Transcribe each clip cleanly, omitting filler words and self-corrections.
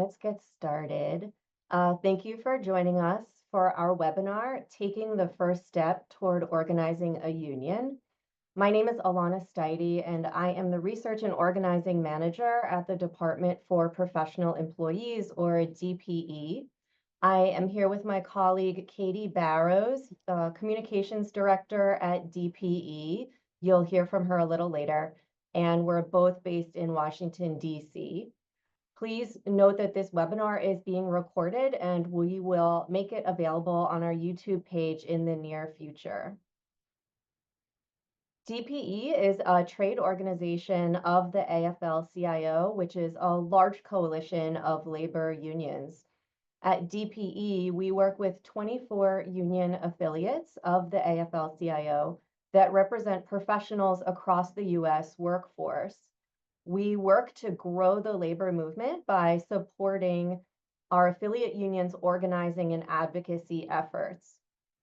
Let's get started. Thank you for joining us for our webinar, Taking the First Step Toward Organizing a Union. My name is Alana Steide, and I am the Research and Organizing Manager at the Department for Professional Employees, or DPE. I am here with my colleague, Katie Barrows, Communications Director at DPE. You'll hear from her a little later, and we're both based in Washington, D.C. Please note that this webinar is being recorded and we will make it available on our YouTube page in the near future. DPE is a trade organization of the AFL-CIO, which is a large coalition of labor unions. At DPE, we work with 24 union affiliates of the AFL-CIO that represent professionals across the U.S. workforce. We work to grow the labor movement by supporting our affiliate unions' organizing and advocacy efforts.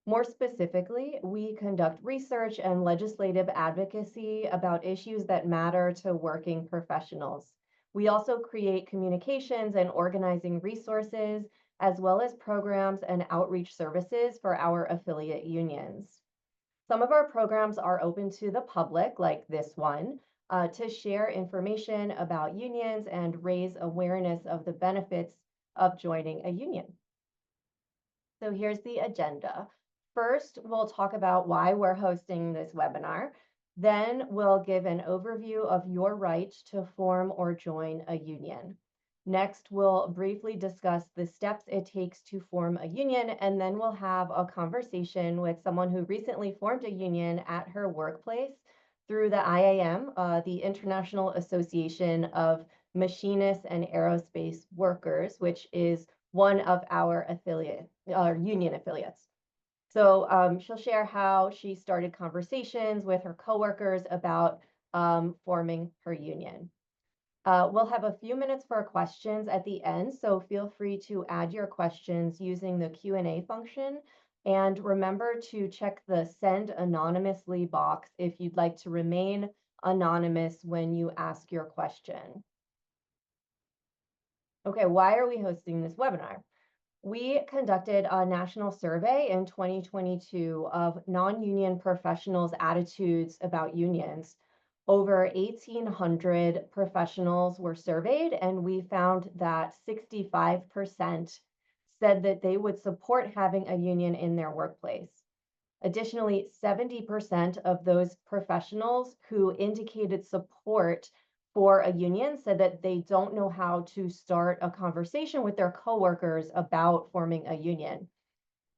More specifically, we conduct research and legislative advocacy about issues that matter to working professionals. We also create communications and organizing resources, as well as programs and outreach services for our affiliate unions. Some of our programs are open to the public, like this one, to share information about unions and raise awareness of the benefits of joining a union. So here's the agenda. First, we'll talk about why we're hosting this webinar. Then we'll give an overview of your right to form or join a union. Next, we'll briefly discuss the steps it takes to form a union, and then we'll have a conversation with someone who recently formed a union at her workplace through the IAM, the International Association of Machinists and Aerospace Workers, which is one of our union affiliates. So she'll share how she started conversations with her coworkers about forming her union. We'll have a few minutes for questions at the end, so feel free to add your questions using the Q&A function. And remember to check the Send Anonymously box if you'd like to remain anonymous when you ask your question. Okay, why are we hosting this webinar? We conducted a national survey in 2022 of non-union professionals' attitudes about unions. Over 1,800 professionals were surveyed, and we found that 65% said that they would support having a union in their workplace. Additionally, 70% of those professionals who indicated support for a union said that they don't know how to start a conversation with their coworkers about forming a union.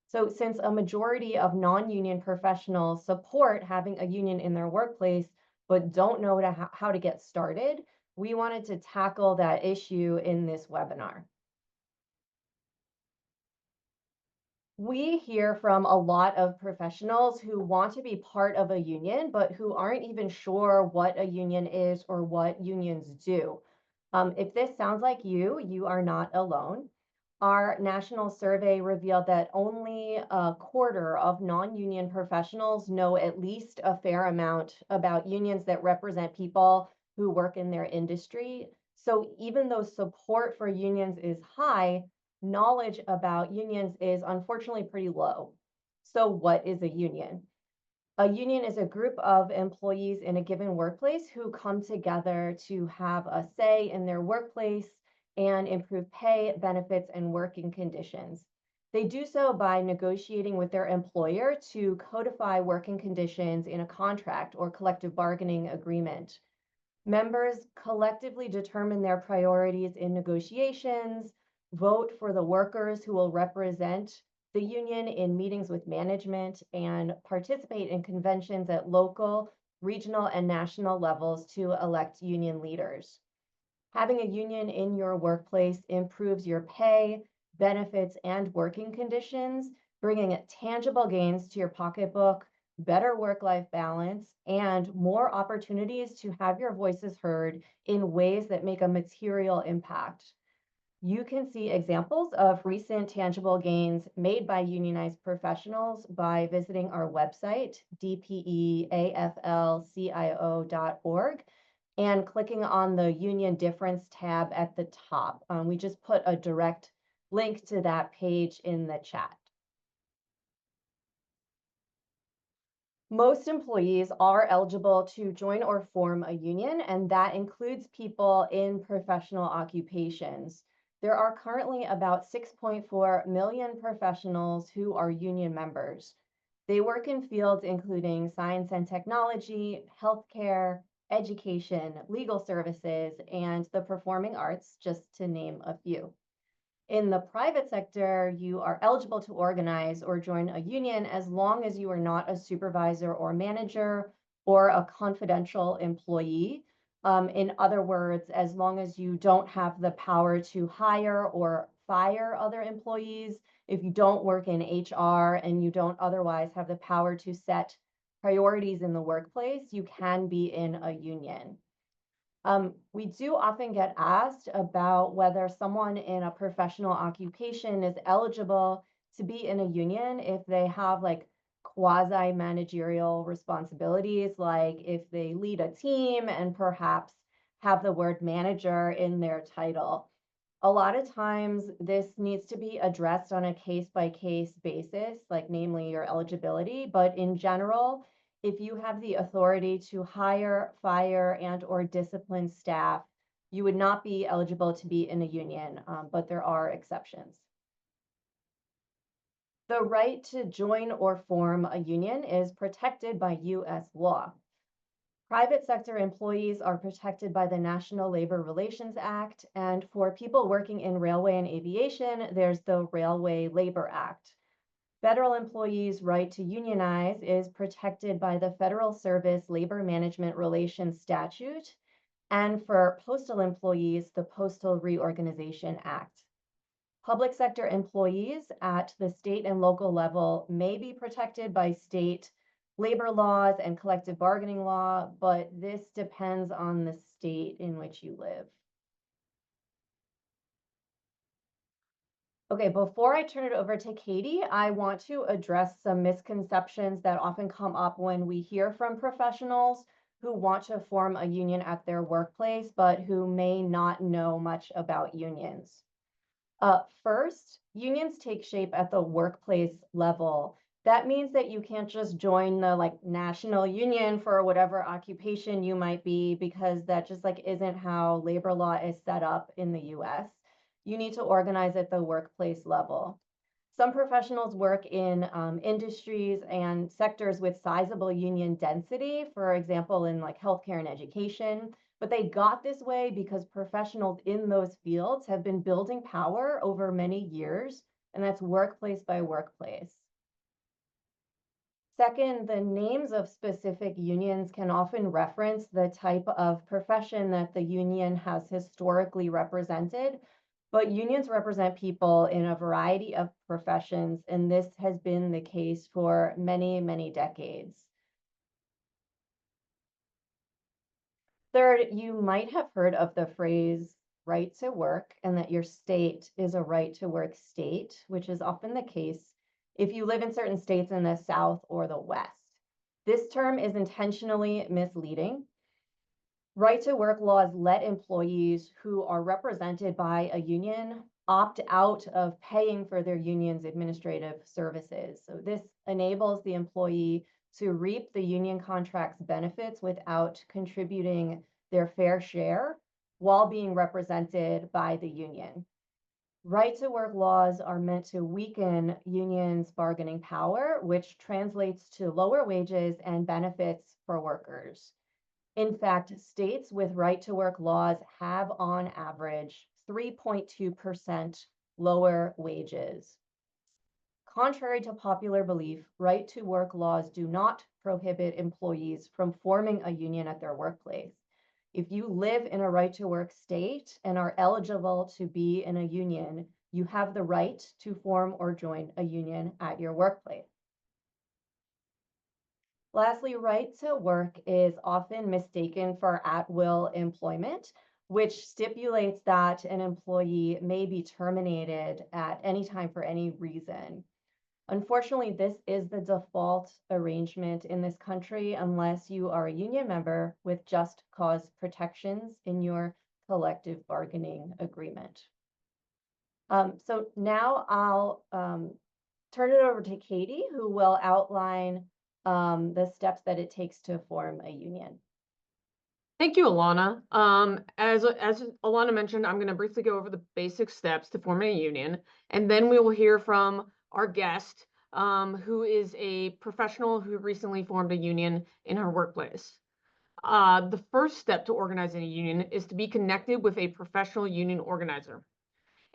So since a majority of non-union professionals support having a union in their workplace, but don't know how to get started, we wanted to tackle that issue in this webinar. We hear from a lot of professionals who want to be part of a union, but who aren't even sure what a union is or what unions do. If this sounds like you, you are not alone. Our national survey revealed that only a quarter of non-union professionals know at least a fair amount about unions that represent people who work in their industry. So even though support for unions is high, knowledge about unions is unfortunately pretty low. So what is a union? A union is a group of employees in a given workplace who come together to have a say in their workplace and improve pay, benefits, and working conditions. They do so by negotiating with their employer to codify working conditions in a contract or collective bargaining agreement. Members collectively determine their priorities in negotiations, vote for the workers who will represent the union in meetings with management, and participate in conventions at local, regional, and national levels to elect union leaders. Having a union in your workplace improves your pay, benefits, and working conditions, bringing tangible gains to your pocketbook, better work-life balance, and more opportunities to have your voices heard in ways that make a material impact. You can see examples of recent tangible gains made by unionized professionals by visiting our website, dpeaflcio.org, and clicking on the Union Difference tab at the top. We just put a direct link to that page in the chat. Most employees are eligible to join or form a union, and that includes people in professional occupations. There are currently about 6.4 million professionals who are union members. They work in fields including science and technology, healthcare, education, legal services, and the performing arts, just to name a few. In the private sector, you are eligible to organize or join a union as long as you are not a supervisor or manager or a confidential employee. In other words, as long as you don't have the power to hire or fire other employees, if you don't work in HR and you don't otherwise have the power to set priorities in the workplace, you can be in a union. We do often get asked about whether someone in a professional occupation is eligible to be in a union if they have like quasi managerial responsibilities, like if they lead a team and perhaps have the word manager in their title. A lot of times, this needs to be addressed on a case by case basis, like namely your eligibility. But in general, if you have the authority to hire, fire, and or discipline staff, you would not be eligible to be in a union, but there are exceptions. The right to join or form a union is protected by U.S. law. Private sector employees are protected by the National Labor Relations Act, and for people working in railway and aviation, there's the Railway Labor Act. Federal employees' right to unionize is protected by the Federal Service Labor Management Relations Statute, and for postal employees, the Postal Reorganization Act. Public sector employees at the state and local level may be protected by state labor laws and collective bargaining law, but this depends on the state in which you live. Okay, before I turn it over to Katie, I want to address some misconceptions that often come up when we hear from professionals who want to form a union at their workplace, but who may not know much about unions. First, unions take shape at the workplace level. That means that you can't just join the like national union for whatever occupation you might be, because that just like isn't how labor law is set up in the US. You need to organize at the workplace level. Some professionals work in industries and sectors with sizable union density, for example, in like healthcare and education. But they got this way because professionals in those fields have been building power over many years, and that's workplace by workplace. Second, the names of specific unions can often reference the type of profession that the union has historically represented, but unions represent people in a variety of professions, and this has been the case for many, many decades. Third, you might have heard of the phrase right to work and that your state is a right to work state, which is often the case if you live in certain states in the South or the West. This term is intentionally misleading. Right to work laws let employees who are represented by a union opt out of paying for their union's administrative services. So this enables the employee to reap the union contract's benefits without contributing their fair share while being represented by the union. Right to work laws are meant to weaken unions' bargaining power, which translates to lower wages and benefits for workers. In fact, states with right to work laws have on average 3.2% lower wages. Contrary to popular belief, right to work laws do not prohibit employees from forming a union at their workplace. If you live in a right to work state and are eligible to be in a union, you have the right to form or join a union at your workplace. Lastly, right to work is often mistaken for at-will employment, which stipulates that an employee may be terminated at any time for any reason. Unfortunately, this is the default arrangement in this country unless you are a union member with just cause protections in your collective bargaining agreement. So now I'll turn it over to Katie, who will outline the steps that it takes to form a union. Thank you, Alana. As Alana mentioned, I'm going to briefly go over the basic steps to forming a union, and then we will hear from our guest, who is a professional who recently formed a union in her workplace. The first step to organizing a union is to be connected with a professional union organizer.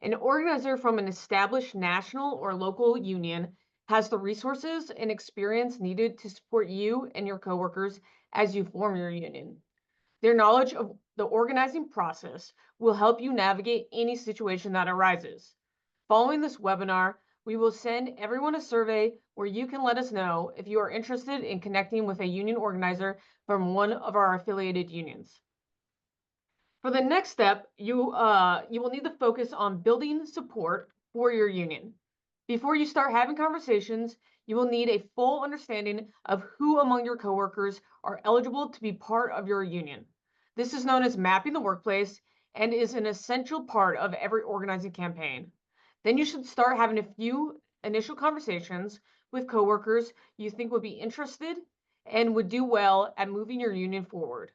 An organizer from an established national or local union has the resources and experience needed to support you and your coworkers as you form your union. Their knowledge of the organizing process will help you navigate any situation that arises. Following this webinar, we will send everyone a survey where you can let us know if you are interested in connecting with a union organizer from one of our affiliated unions. For the next step, you will need to focus on building support for your union. Before you start having conversations, you will need a full understanding of who among your coworkers are eligible to be part of your union. This is known as mapping the workplace and is an essential part of every organizing campaign. Then you should start having a few initial conversations with coworkers you think would be interested and would do well at moving your union forward.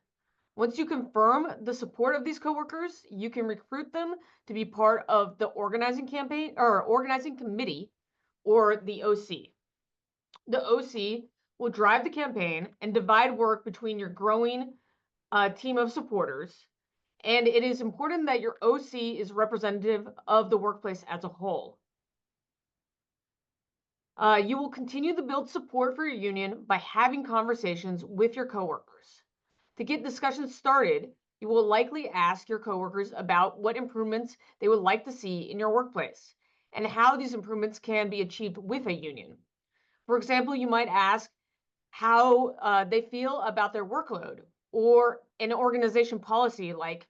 Once you confirm the support of these coworkers, you can recruit them to be part of the organizing campaign or organizing committee or the OC. The OC will drive the campaign and divide work between your growing team of supporters. And it is important that your OC is representative of the workplace as a whole. You will continue to build support for your union by having conversations with your coworkers. To get discussions started, you will likely ask your coworkers about what improvements they would like to see in your workplace and how these improvements can be achieved with a union. For example, you might ask how they feel about their workload or an organization policy like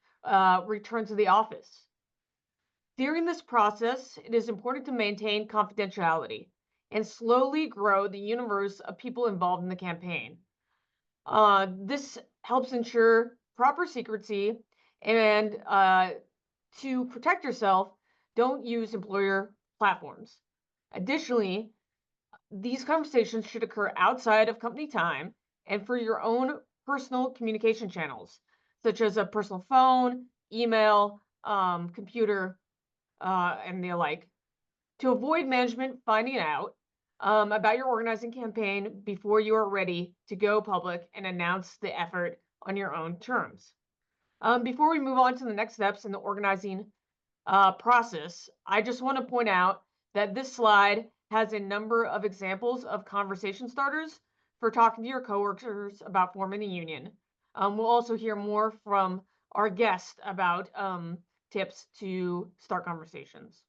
return to the office. During this process, it is important to maintain confidentiality and slowly grow the universe of people involved in the campaign. This helps ensure proper secrecy and to protect yourself, don't use employer platforms. Additionally, these conversations should occur outside of company time and for your own personal communication channels, such as a personal phone, email, computer, and the like, to avoid management finding out about your organizing campaign before you are ready to go public and announce the effort on your own terms. Before we move on to the next steps in the organizing process, I just want to point out that this slide has a number of examples of conversation starters for talking to your coworkers about forming a union. We'll also hear more from our guest about tips to start conversations.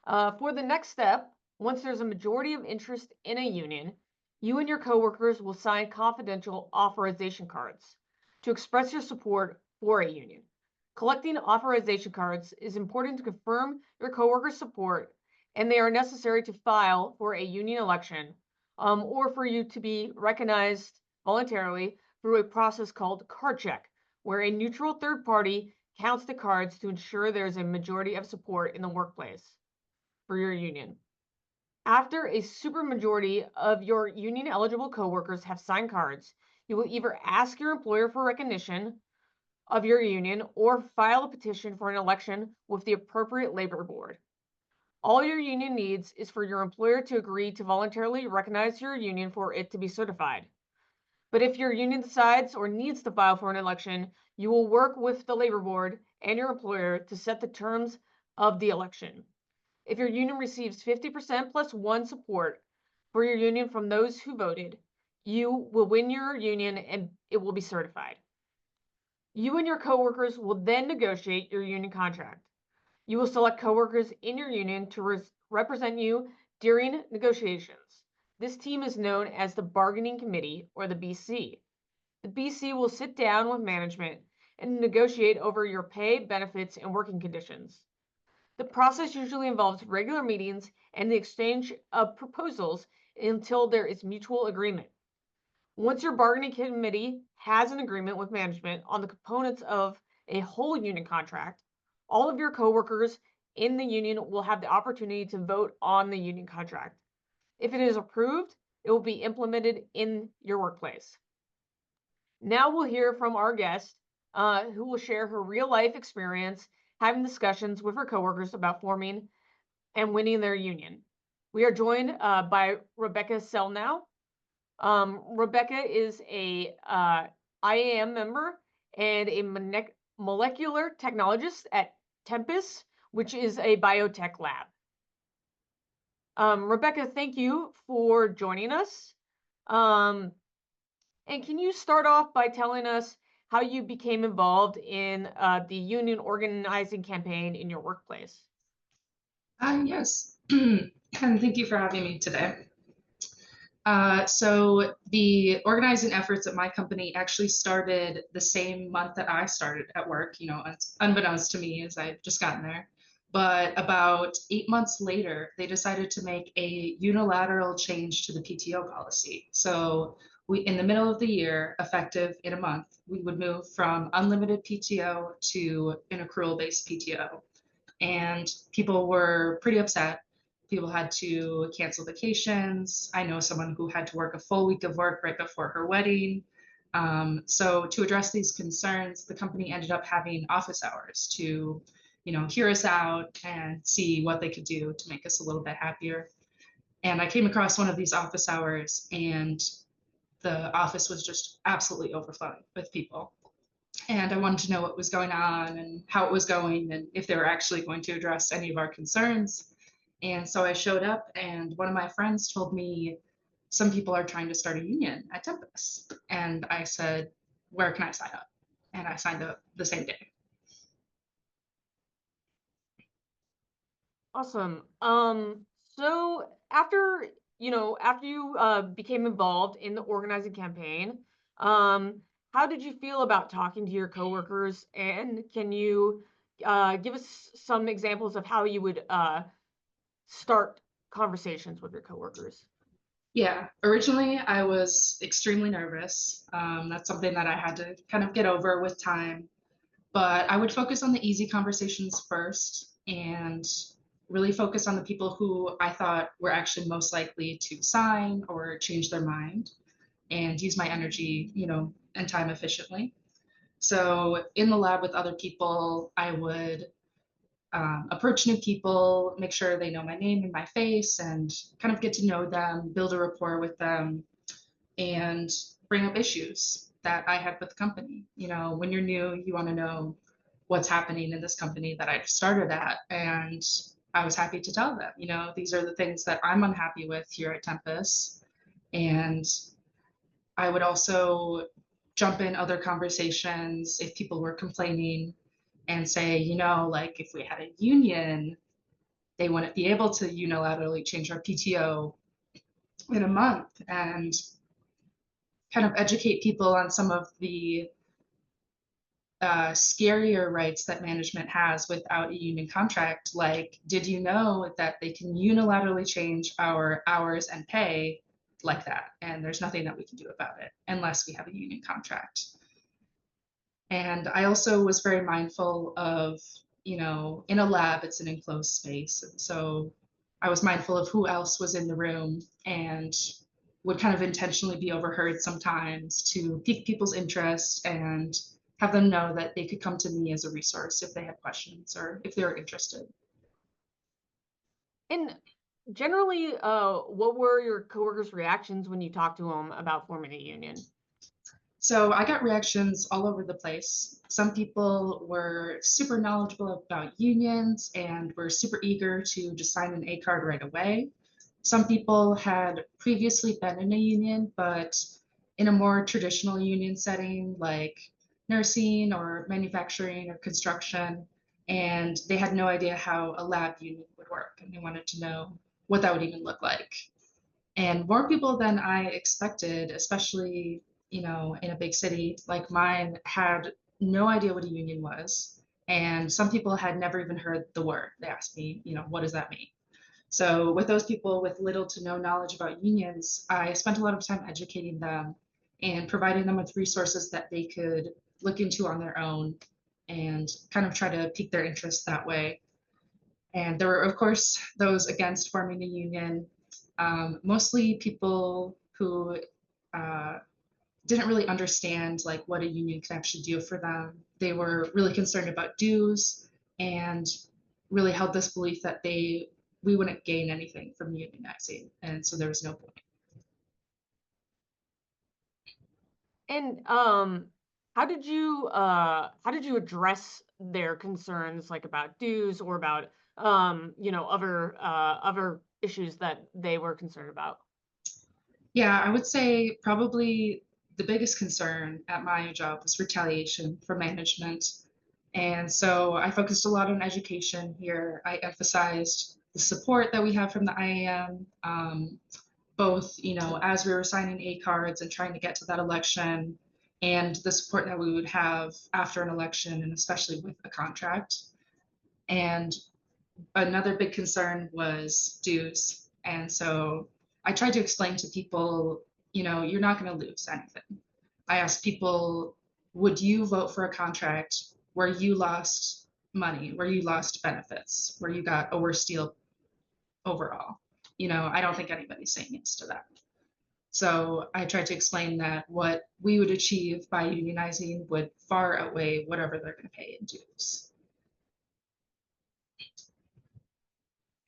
For the next step, once there's a majority of interest in a union, you and your coworkers will sign confidential authorization cards to express your support for a union. Collecting authorization cards is important to confirm your coworkers' support, and they are necessary to file for a union election or for you to be recognized voluntarily through a process called card check, where a neutral third party counts the cards to ensure there's a majority of support in the workplace for your union. After a supermajority of your union eligible coworkers have signed cards, you will either ask your employer for recognition of your union or file a petition for an election with the appropriate labor board. All your union needs is for your employer to agree to voluntarily recognize your union for it to be certified. But if your union decides or needs to file for an election, you will work with the labor board and your employer to set the terms of the election. If your union receives 50% plus one support for your union from those who voted, you will win your union and it will be certified. You and your coworkers will then negotiate your union contract. You will select coworkers in your union to represent you during negotiations. This team is known as the Bargaining Committee, or the BC. The BC will sit down with management and negotiate over your pay, benefits, and working conditions. The process usually involves regular meetings and the exchange of proposals until there is mutual agreement. Once your bargaining committee has an agreement with management on the components of a whole union contract, all of your coworkers in the union will have the opportunity to vote on the union contract. If it is approved, it will be implemented in your workplace. Now we'll hear from our guest, who will share her real life experience having discussions with her coworkers about forming and winning their union. We are joined by Rebecca Selnow. Rebecca is a IAM member and a molecular technologist at Tempus, which is a biotech lab. Rebecca, thank you for joining us. And can you start off by telling us how you became involved in the union organizing campaign in your workplace? Yes, and thank you for having me today. So the organizing efforts at my company actually started the same month that I started at work, it's unbeknownst to me as I've just gotten there. But about 8 months later, they decided to make a unilateral change to the PTO policy. So in the middle of the year, effective in a month, we would move from unlimited PTO to an accrual-based PTO. And people were pretty upset. People had to cancel vacations. I know someone who had to work a full week of work right before her wedding. So to address these concerns, the company ended up having office hours to, hear us out and see what they could do to make us a little bit happier. And I came across one of these office hours, and the office was just absolutely overflowing with people. And I wanted to know what was going on and how it was going and if they were actually going to address any of our concerns. And so I showed up, and one of my friends told me some people are trying to start a union at Tempus. And I said, where can I sign up? And I signed up the same day. Awesome. So after you became involved in the organizing campaign, how did you feel about talking to your coworkers? And can you give us some examples of how you would start conversations with your coworkers? Yeah, originally I was extremely nervous. That's something that I had to kind of get over with time. But I would focus on the easy conversations first and really focus on the people who I thought were actually most likely to sign or change their mind and use my energy, and time efficiently. So in the lab with other people, I would approach new people, make sure they know my name and my face, and kind of get to know them, build a rapport with them, and bring up issues that I had with the company. When you're new, you want to know what's happening in this company that I just started at. And I was happy to tell them, these are the things that I'm unhappy with here at Tempus. And I would also jump in other conversations if people were complaining and say, like if we had a union, they wouldn't be able to unilaterally change our PTO in a month, and kind of educate people on some of the scarier rights that management has without a union contract. Like, did you know that they can unilaterally change our hours and pay like that? And there's nothing that we can do about it unless we have a union contract. And I also was very mindful of, in a lab, it's an enclosed space. And so I was mindful of who else was in the room and would kind of intentionally be overheard sometimes to pique people's interest and have them know that they could come to me as a resource if they had questions or if they were interested. And generally, what were your coworkers' reactions when you talked to them about forming a union? So I got reactions all over the place. Some people were super knowledgeable about unions and were super eager to just sign an A card right away. Some people had previously been in a union, but in a more traditional union setting like nursing or manufacturing or construction, and they had no idea how a lab union would work, and they wanted to know what that would even look like. And more people than I expected, especially, in a big city like mine, had no idea what a union was. And some people had never even heard the word. They asked me, what does that mean? So with those people with little to no knowledge about unions, I spent a lot of time educating them and providing them with resources that they could look into on their own and kind of try to pique their interest that way. And there were, of course, those against forming a union, mostly people who uh, didn't really understand like what a union can actually do for them. They were really concerned about dues and really held this belief that we wouldn't gain anything from unionizing, and so there was no point. And how did you address their concerns like about dues or about other issues that they were concerned about? Yeah, I would say probably the biggest concern at my job was retaliation from management. And so I focused a lot on education here. I emphasized the support that we have from the IAM, both, as we were signing A cards and trying to get to that election, and the support that we would have after an election, and especially with a contract. And another big concern was dues. And so I tried to explain to people, you're not going to lose anything. I asked people, would you vote for a contract where you lost money, where you lost benefits, where you got a worse deal overall? I don't think anybody's saying yes to that. So I tried to explain that what we would achieve by unionizing would far outweigh whatever they're going to pay in dues.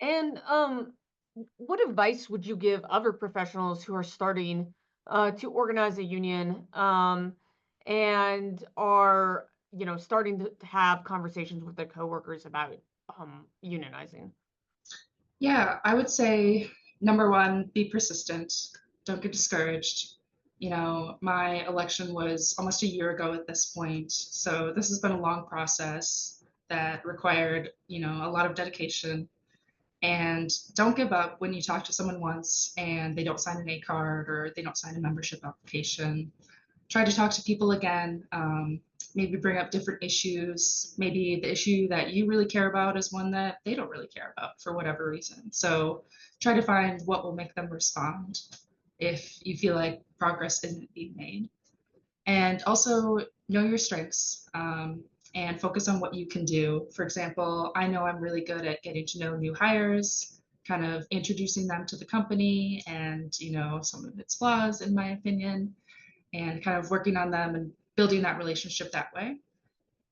And what advice would you give other professionals who are starting to organize a union and are, starting to have conversations with their coworkers about unionizing? Yeah, I would say number one, be persistent. Don't get discouraged. My election was almost a year ago at this point. So this has been a long process that required, a lot of dedication. And don't give up when you talk to someone once and they don't sign an A card or they don't sign a membership application. Try to talk to people again, maybe bring up different issues. Maybe the issue that you really care about is one that they don't really care about for whatever reason. So try to find what will make them respond if you feel like progress isn't being made. And also know your strengths, and focus on what you can do. For example, I know I'm really good at getting to know new hires, kind of introducing them to the company and, some of its flaws, in my opinion, and kind of working on them and building that relationship that way.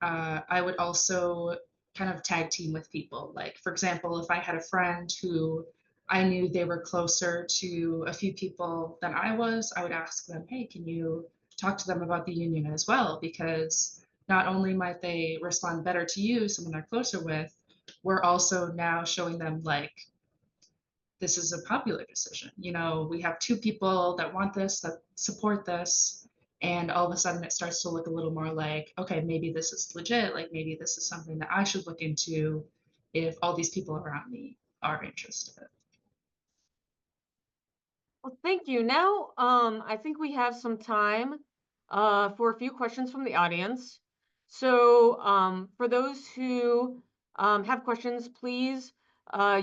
I would also kind of tag team with people. Like, for example, if I had a friend who I knew they were closer to a few people than I was, I would ask them, hey, can you talk to them about the union as well? Because not only might they respond better to you, someone they're closer with, we're also now showing them like this is a popular decision. We have two people that want this, that support this, and all of a sudden it starts to look a little more like, okay, maybe this is legit, like maybe this is something that I should look into if all these people around me are interested. Well, thank you. Now, I think we have some time for a few questions from the audience. So, for those who have questions, please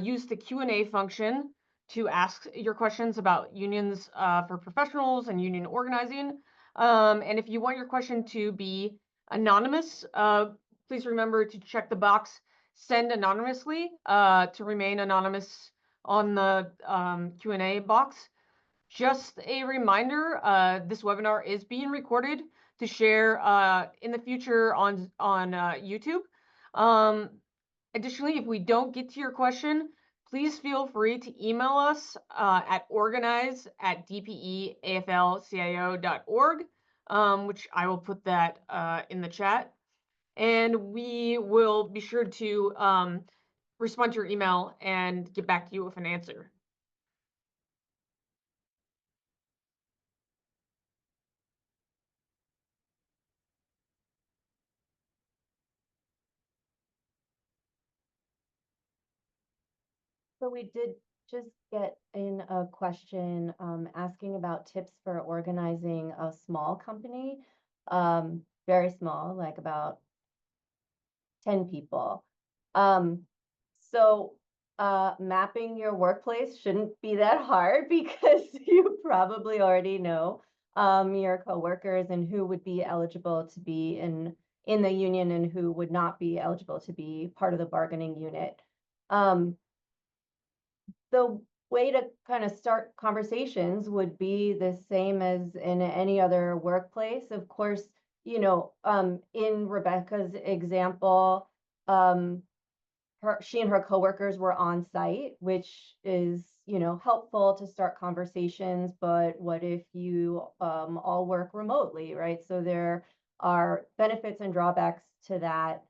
use the Q&A function to ask your questions about unions for professionals and union organizing. And if you want your question to be anonymous, please remember to check the box "Send anonymously" to remain anonymous on the Q&A box. Just a reminder, this webinar is being recorded to share in the future on YouTube. Additionally, if we don't get to your question, please feel free to email us at organize@dpeafl-cio.org, which I will put that in the chat. And we will be sure to respond to your email and get back to you with an answer. So we did just get in a question asking about tips for organizing a small company, very small, like about 10 people. So mapping your workplace shouldn't be that hard because you probably already know your coworkers and who would be eligible to be in the union and who would not be eligible to be part of the bargaining unit. The way to kind of start conversations would be the same as in any other workplace. Of course, in Rebecca's example, she and her coworkers were on site, which is, helpful to start conversations. But what if you all work remotely, right? So there are benefits and drawbacks to that.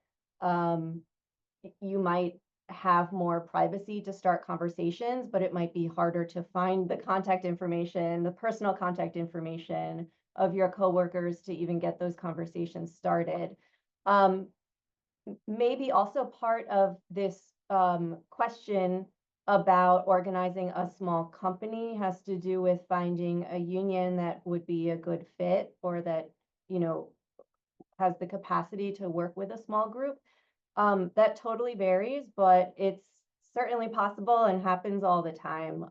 You might have more privacy to start conversations, but it might be harder to find the contact information, the personal contact information of your coworkers to even get those conversations started. Maybe also part of this question about organizing a small company has to do with finding a union that would be a good fit or that, has the capacity to work with a small group. That totally varies, but it's certainly possible and happens all the time.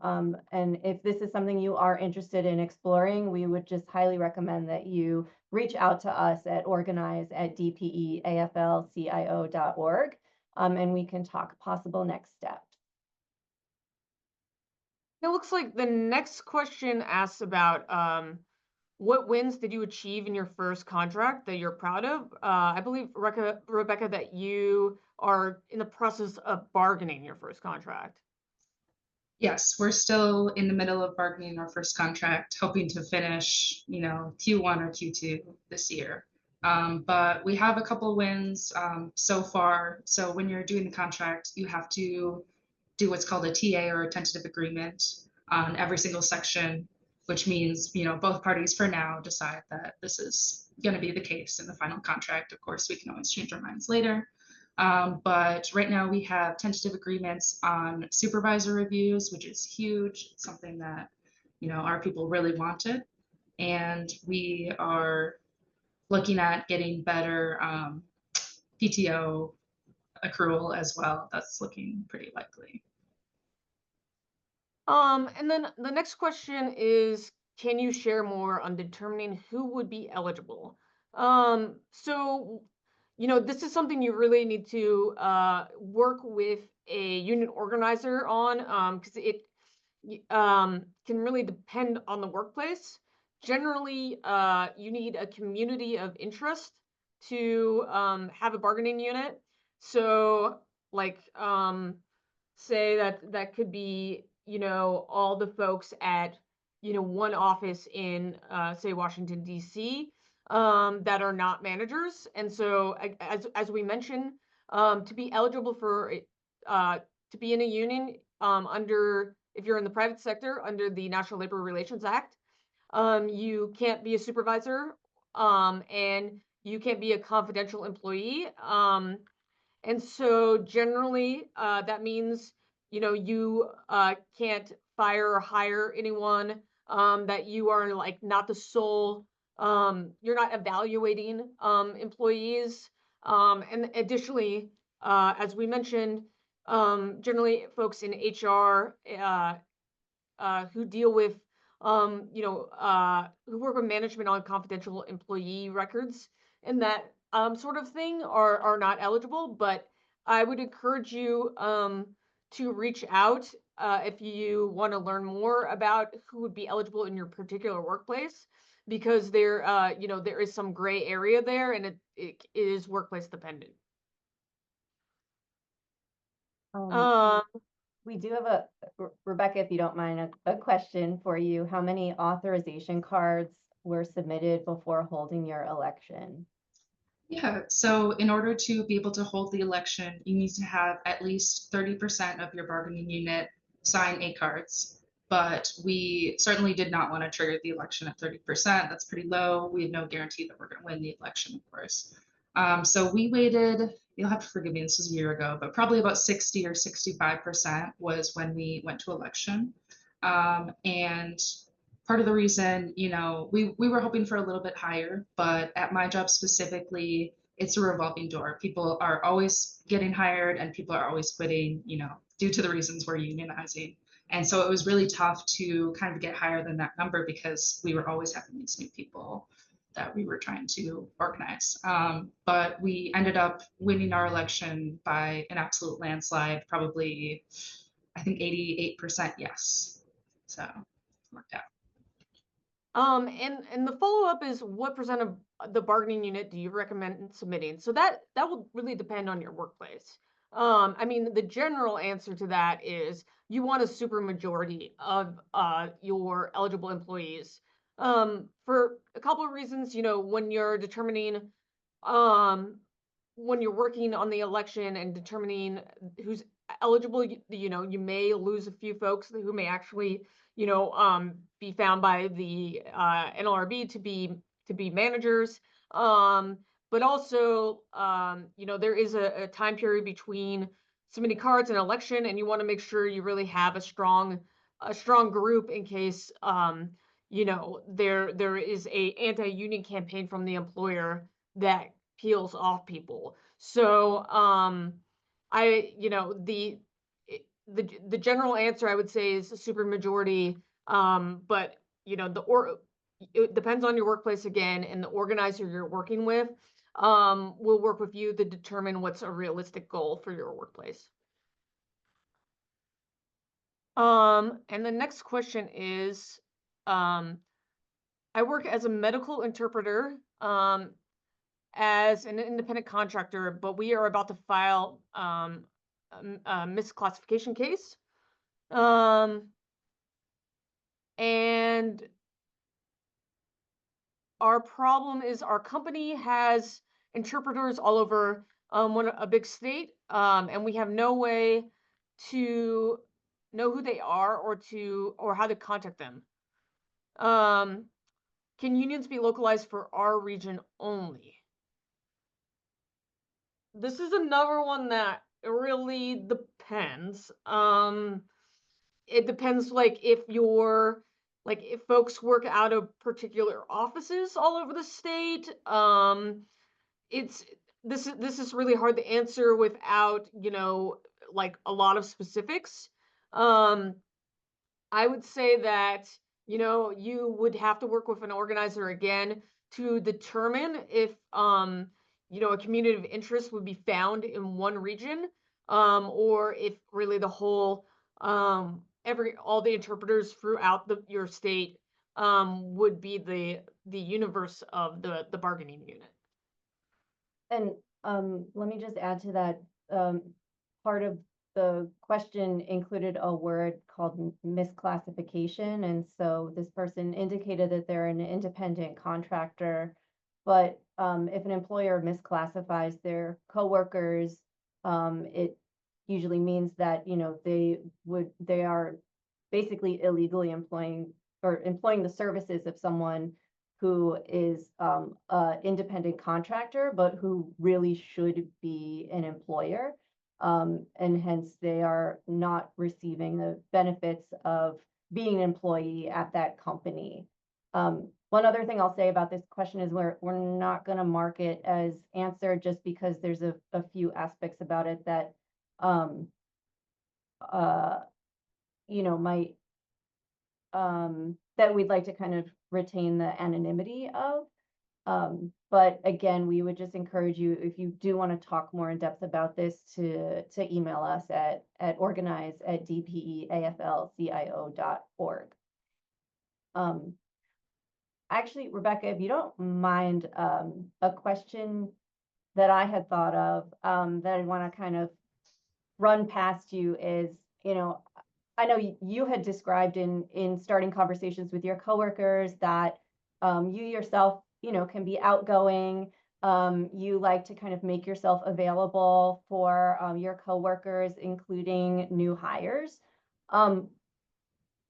And if this is something you are interested in exploring, we would just highly recommend that you reach out to us at organize@dpeaflcio.org, and we can talk possible next steps. It looks like the next question asks about what wins did you achieve in your first contract that you're proud of? I believe, Rebecca, that you are in the process of bargaining your first contract. Yes, we're still in the middle of bargaining our first contract, hoping to finish, Q1 or Q2 this year. But we have a couple wins so far. So when you're doing the contract, you have to do what's called a TA, or a tentative agreement, on every single section, which means, both parties for now decide that this is going to be the case in the final contract. Of course, we can always change our minds later. But right now we have tentative agreements on supervisor reviews, which is huge. It's something that, our people really wanted. And we are looking at getting better PTO accrual as well. That's looking pretty likely. And then the next question is, can you share more on determining who would be eligible? So, this is something you really need to work with a union organizer on, because it can really depend on the workplace. Generally, you need a community of interest to have a bargaining unit. So, like, say that could be, all the folks at, one office in, say, Washington, D.C., that are not managers. And so, as we mentioned, to be eligible for to be in a union, if you're in the private sector under the National Labor Relations Act, you can't be a supervisor, and you can't be a confidential employee. And so generally, that means, you can't fire or hire anyone, that you are like not the sole, you're not evaluating employees. And additionally, as we mentioned, generally folks in HR who deal with, who work with management on confidential employee records and that sort of thing are not eligible. But I would encourage you to reach out if you want to learn more about who would be eligible in your particular workplace, because there is some gray area there, and it is workplace dependent. We do have Rebecca, if you don't mind, a question for you. How many authorization cards were submitted before holding your election? Yeah, so in order to be able to hold the election, you need to have at least 30% of your bargaining unit sign A cards. But we certainly did not want to trigger the election at 30%. That's pretty low. We had no guarantee that we're going to win the election, of course. So we waited, you'll have to forgive me, this was a year ago, but probably about 60 or 65% was when we went to election. And part of the reason, we were hoping for a little bit higher, but at my job specifically, it's a revolving door. People are always getting hired and people are always quitting, due to the reasons we're unionizing. And so it was really tough to kind of get higher than that number because we were always having these new people that we were trying to organize. But we ended up winning our election by an absolute landslide, probably, I think 88% yes. So it worked out. And the follow-up is, what percent of the bargaining unit do you recommend submitting? So that will really depend on your workplace. I mean, the general answer to that is you want a super majority of your eligible employees. For a couple of reasons, when you're determining, when you're working on the election and determining who's eligible, you may lose a few folks who may actually, be found by the NLRB to be managers. But also, there is a time period between submitting cards and election, and you want to make sure you really have a strong group in case, there is a anti-union campaign from the employer that peels off people. So, the general answer I would say is a super majority. But it depends on your workplace again, and the organizer you're working with will work with you to determine what's a realistic goal for your workplace. And the next question is, I work as a medical interpreter as an independent contractor, but we are about to file a misclassification case. And our problem is our company has interpreters all over a big state, and we have no way to know who they are or how to contact them. Can unions be localized for our region only? This is another one that really depends. It depends, like, if folks work out of particular offices all over the state. This is really hard to answer without, like, a lot of specifics. I would say that, you would have to work with an organizer again to determine if, a community of interest would be found in one region, or if really the whole, all the interpreters throughout your state, would be the universe of the bargaining unit. And let me just add to that. Part of the question included a word called misclassification. And so this person indicated that they're an independent contractor, but if an employer misclassifies their coworkers, it usually means that, they are basically illegally employing the services of someone who is an independent contractor, but who really should be an employer. And hence they are not receiving the benefits of being an employee at that company. One other thing I'll say about this question is we're not going to mark it as answered just because there's a few aspects about it that might that we'd like to kind of retain the anonymity of. But again, we would just encourage you, if you do want to talk more in depth about this, to email us at organize@dpeafl-cio.org. Actually, Rebecca, if you don't mind, a question that I had thought of that I want to kind of run past you is, I know you had described in starting conversations with your coworkers that you yourself, can be outgoing. You like to kind of make yourself available for your coworkers, including new hires.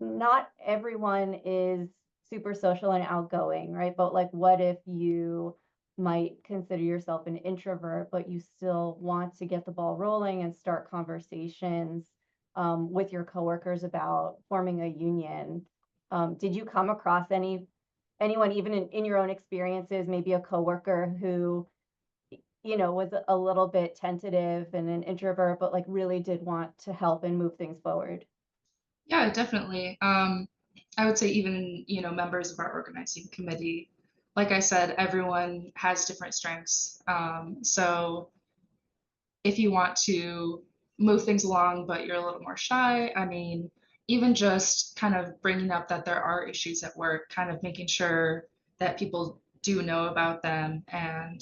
Not everyone is super social and outgoing, right? But like, what if you might consider yourself an introvert, but you still want to get the ball rolling and start conversations with your coworkers about forming a union? Did you come across anyone, even in your own experiences, maybe a coworker who was a little bit tentative and an introvert, but like really did want to help and move things forward. Yeah, definitely. I would say even, members of our organizing committee, like I said, everyone has different strengths. So if you want to move things along, but you're a little more shy, I mean, even just kind of bringing up that there are issues at work, kind of making sure that people do know about them. And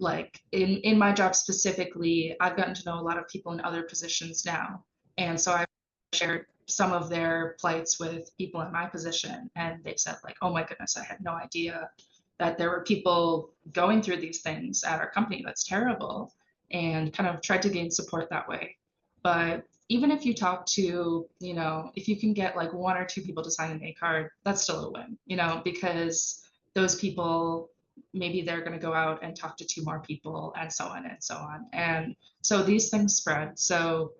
like in my job specifically, I've gotten to know a lot of people in other positions now. And so I've shared some of their plights with people in my position, and they said like, oh my goodness, I had no idea that there were people going through these things at our company. That's terrible. And kind of tried to gain support that way. But even if you talk to, if you can get like one or two people to sign an A card, that's still a win, because those people, maybe they're going to go out and talk to two more people, and so on and so on. And so these things spread. So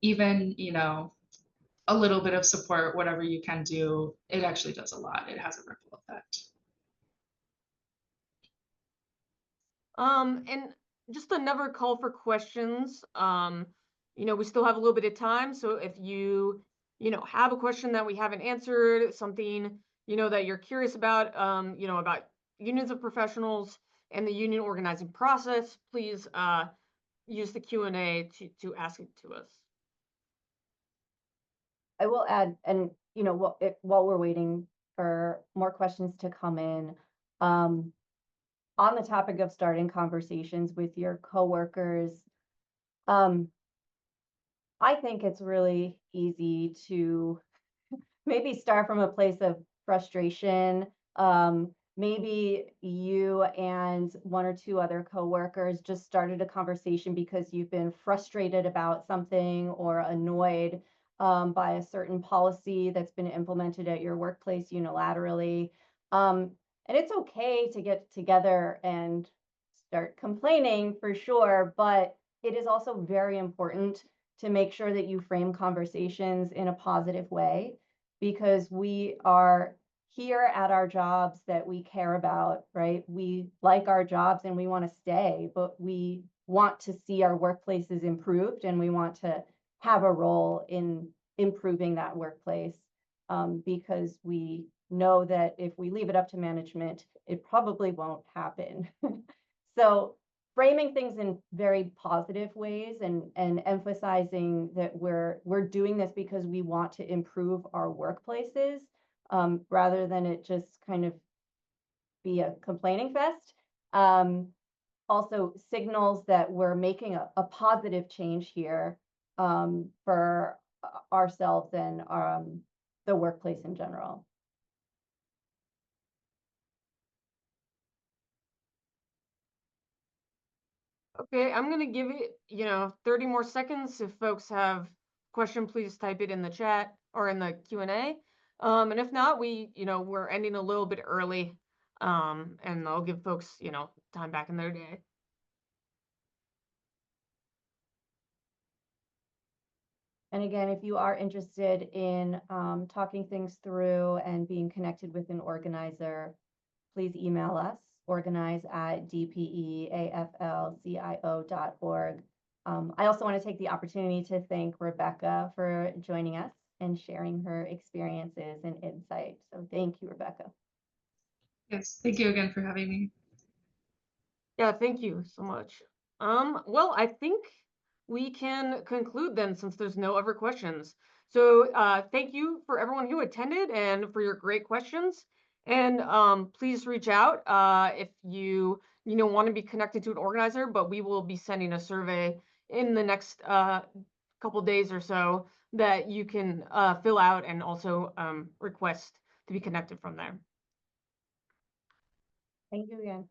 even, a little bit of support, whatever you can do, it actually does a lot. It has a ripple effect. And just another call for questions. We still have a little bit of time, so if you have a question that we haven't answered, something that you're curious about, about unions of professionals and the union organizing process, please use the Q&A to ask it to us. I will add, and while we're waiting for more questions to come in, on the topic of starting conversations with your coworkers, I think it's really easy to maybe start from a place of frustration. Maybe you and one or two other coworkers just started a conversation because you've been frustrated about something or annoyed by a certain policy that's been implemented at your workplace unilaterally. And it's okay to get together and start complaining for sure, but it is also very important to make sure that you frame conversations in a positive way, because we are here at our jobs that we care about, right? We like our jobs and we want to stay, but we want to see our workplaces improved, and we want to have a role in improving that workplace, because we know that if we leave it up to management, it probably won't happen. So framing things in very positive ways and emphasizing that we're doing this because we want to improve our workplaces, rather than it just kind of be a complaining fest. Also signals that we're making a positive change here, for ourselves and the workplace in general. Okay, I'm gonna give it, 30 more seconds. If folks have question, please type it in the chat or in the Q&A. And if not, we're ending a little bit early. And I'll give folks, time back in their day. And again, if you are interested in talking things through and being connected with an organizer, please email us, organize@dpeaflcio.org. I also want to take the opportunity to thank Rebecca for joining us and sharing her experiences and insight. So thank you, Rebecca. Yes, thank you again for having me. Yeah, thank you so much. Well, I think we can conclude then, since there's no other questions. So thank you for everyone who attended and for your great questions. And please reach out if you want to be connected to an organizer, but we will be sending a survey in the next couple days or so that you can fill out and also request to be connected from there. Thank you again.